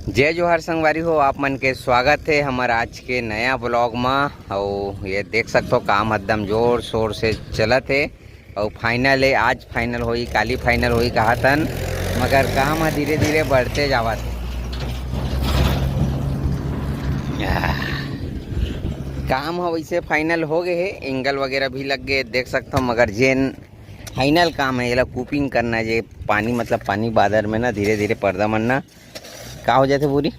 जय जोहार संगवारी हो, आप मन के स्वागत है हमारा आज के नया ब्लॉग में। और ये देख सकते हो काम एकदम जोर शोर से चलत है और फाइनल है। आज फाइनल होई, काली फाइनल होई कहा तन, मगर काम धीरे धीरे बढ़ते जावत है। काम हो वैसे फाइनल हो गए है, एंगल वगैरह भी लग गए देख सकते हो, मगर जेन फाइनल काम है ये कूपिंग करना है। पानी मतलब पानी बादर में ना धीरे धीरे पर्दा मनना का हो जाते पूरी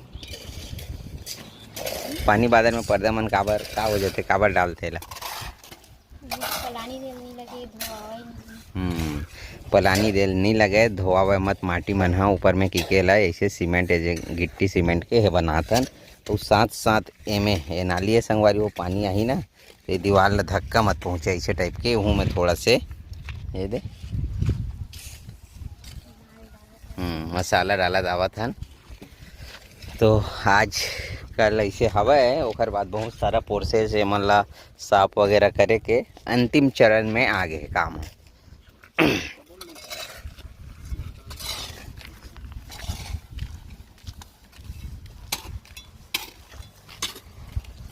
पानी बादर में पर्दा मन काबर का हो जाते, काबर डालते ला पलानी देल नहीं लगे धोआवे मत माटी मन हा ऊपर में कीके ला ऐसे सीमेंट गिट्टी सीमेंट के है बनातन। तो साथ साथ एमे ये नाली है संगवारी, वो पानी आई ना ये दीवार ला धक्का मत पहुँचे ऐसे टाइप के हूँ मैं थोड़ा से ये दे मसाला डाला दावत हन। तो आज कल ऐसे हवा है, ओकर बाद बहुत सारा प्रोसेस है मन ला साफ वगैरह करे के अंतिम चरण में आ गए काम।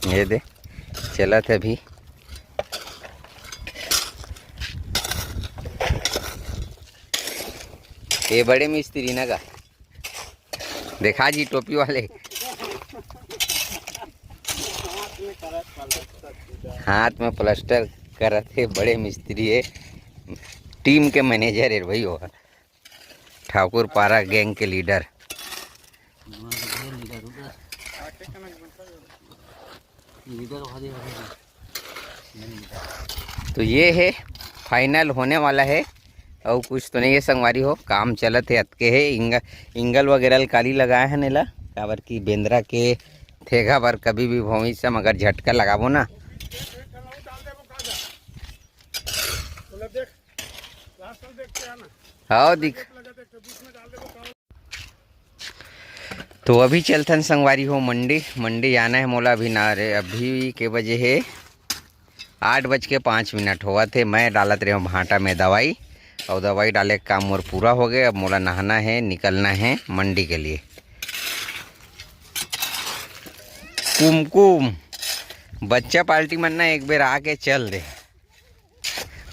ये दे चलत है अभी। ये बड़े मिस्त्री ना का देखा जी टोपी वाले हाथ में प्लास्टर करत है, बड़े मिस्त्री है, टीम के मैनेजर है भाई, वो ठाकुर पारा गैंग के लीडर। तो ये है फाइनल होने वाला है और कुछ तो नहीं है संगवारी हो, काम चलत है अतके है। इंगल वगैरह काली लगाए हैं नेला काबर की बेंद्रा के थेगा बर कभी भी भविष्य में अगर झटका लगाबो ना हाँ दिख। तो अभी चलथन संगवारी हो मंडी जाना है मोला। अभी ना रे अभी के बजे है 8:05 हुआ थे। मैं डालत रहे हूँ भाटा में दवाई और दवाई डाले का काम मोर पूरा हो गया। अब मोला नहाना है, निकलना है मंडी के लिए। कुमकुम बच्चा पार्टी मन ना एक बेर आके चल दे।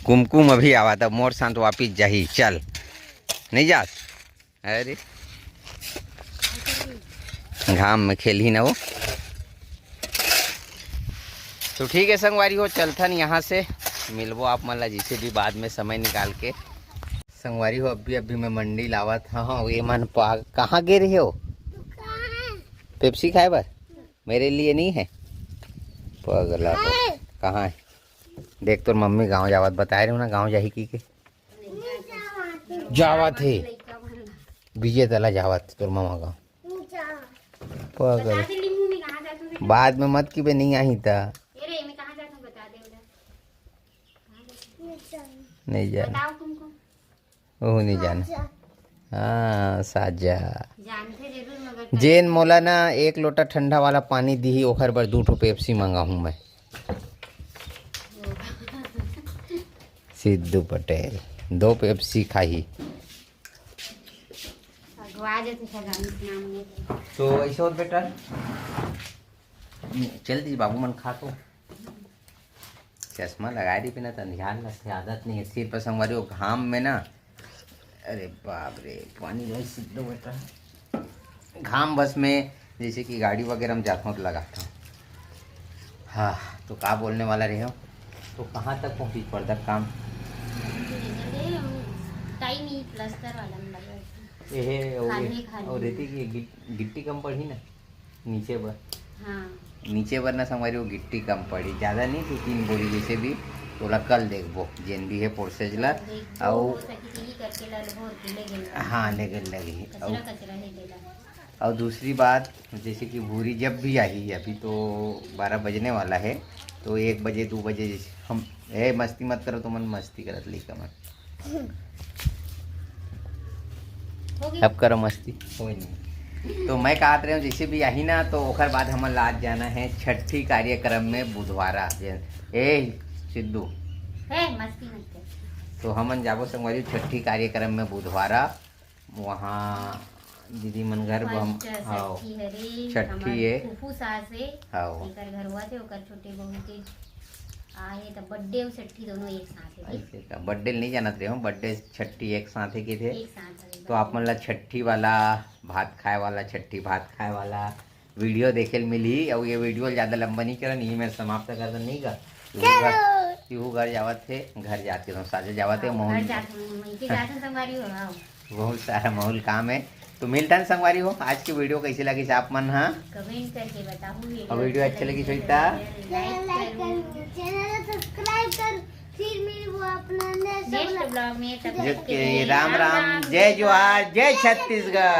कुमकुम अभी आवा था, मोर शांत वापिस जाही चल नहीं जा। अरे घाम में खेल ही ना वो। तो ठीक है संगवारी हो, चलथन यहाँ से मिलबो आप मन ला जिसे भी बाद में समय निकाल के। संगवारी हो अभी मैं मंडी लावा था। हाँ ये मन पाग कहाँ गे रही हो? पेप्सी खाए बर मेरे लिए नहीं है पगला हो। कहाँ है देख, तो मम्मी गांव जावत बताए रहे हो ना, गांव जाही की के जावत है विजय तला जावत तोर मामा गाँव पगल। बाद में मत की बे नहीं आई था नहीं जाना, ओह नहीं जाना। हाँ साजा जेन मोला ना 1 लोटा ठंडा वाला पानी दी ओखर बर 2 ठो पेप्सी मंगा हूँ मैं। सिद्धू पटेल 2 पेप्सी खाही। तो ऐसा होत बेटा चल दी बाबू मन खा। तो चश्मा लगा दी बिना तो ध्यान रखते, आदत नहीं है सिर पर संगवारी हो घाम में ना। अरे बाप रे पानी नहीं सिद्धू बेटा घाम बस में जैसे कि गाड़ी वगैरह में जाता हूँ तो लगाता हूँ। हाँ तो क्या बोलने वाला रहे हो? तो कहाँ तक पहुँची पर्दा काम? और रहती कि गिट्टी कम पड़ी ना नीचे पर। हाँ नीचे बर ना संगवारी वो गिट्टी कम पड़ी, ज़्यादा नहीं थी 3 बोरी जैसे भी। तो कल देखबो जेन भी है प्रोसेस ला और हाँ लेकिन लगी। और दूसरी बात जैसे कि भूरी जब भी आई, अभी तो 12 बजने वाला है, तो 1 बजे 2 बजे जैसे हम मस्ती मत करो तो मन मस्ती करत लेकर मन अब करो मस्ती कोई नहीं। तो मैं कहा रहे हूँ जैसे भी आई ना तो ओखर बाद हम आज जाना है छठी कार्यक्रम में बुधवारा। ए सिद्धू तो हमन जाबो संगवारी छठी कार्यक्रम में बुधवारा। वहाँ दीदी मन घर बम हाओ छठी है फूफू सास है हाओ एकर घर हुआ थे ओकर छोटे बहू के आए तो बर्थडे और छठी दोनों एक साथ है ऐसे का बर्थडे नहीं जानत रहे हो बर्थडे छठी एक साथ ही के थे एक साथ है तो आप मन ला छठी वाला भात खाए वाला छठी भात खाए वाला वीडियो देखे मिली और ये वीडियो ज़्यादा लंबा नहीं करन यही मैं समाप्त कर नहीं का यू घर जावत थे घर जाते तो साजे जावत है घर जाते मैं के जाते संगवारी हो हाँ बहुत सारा माहौल काम है तो मिलता है संगवारी हो आज की वीडियो कैसी लगी से आप मन हाँ कमेंट करके बताओ और वीडियो अच्छी लगी सुनीता लाइक करो चैनल सब्सक्राइब कर फिर मेरे वो अपना नेक्स्ट ब्लॉग में तब तक के जो लिए राम राम जय जोहार जय छत्तीसगढ़।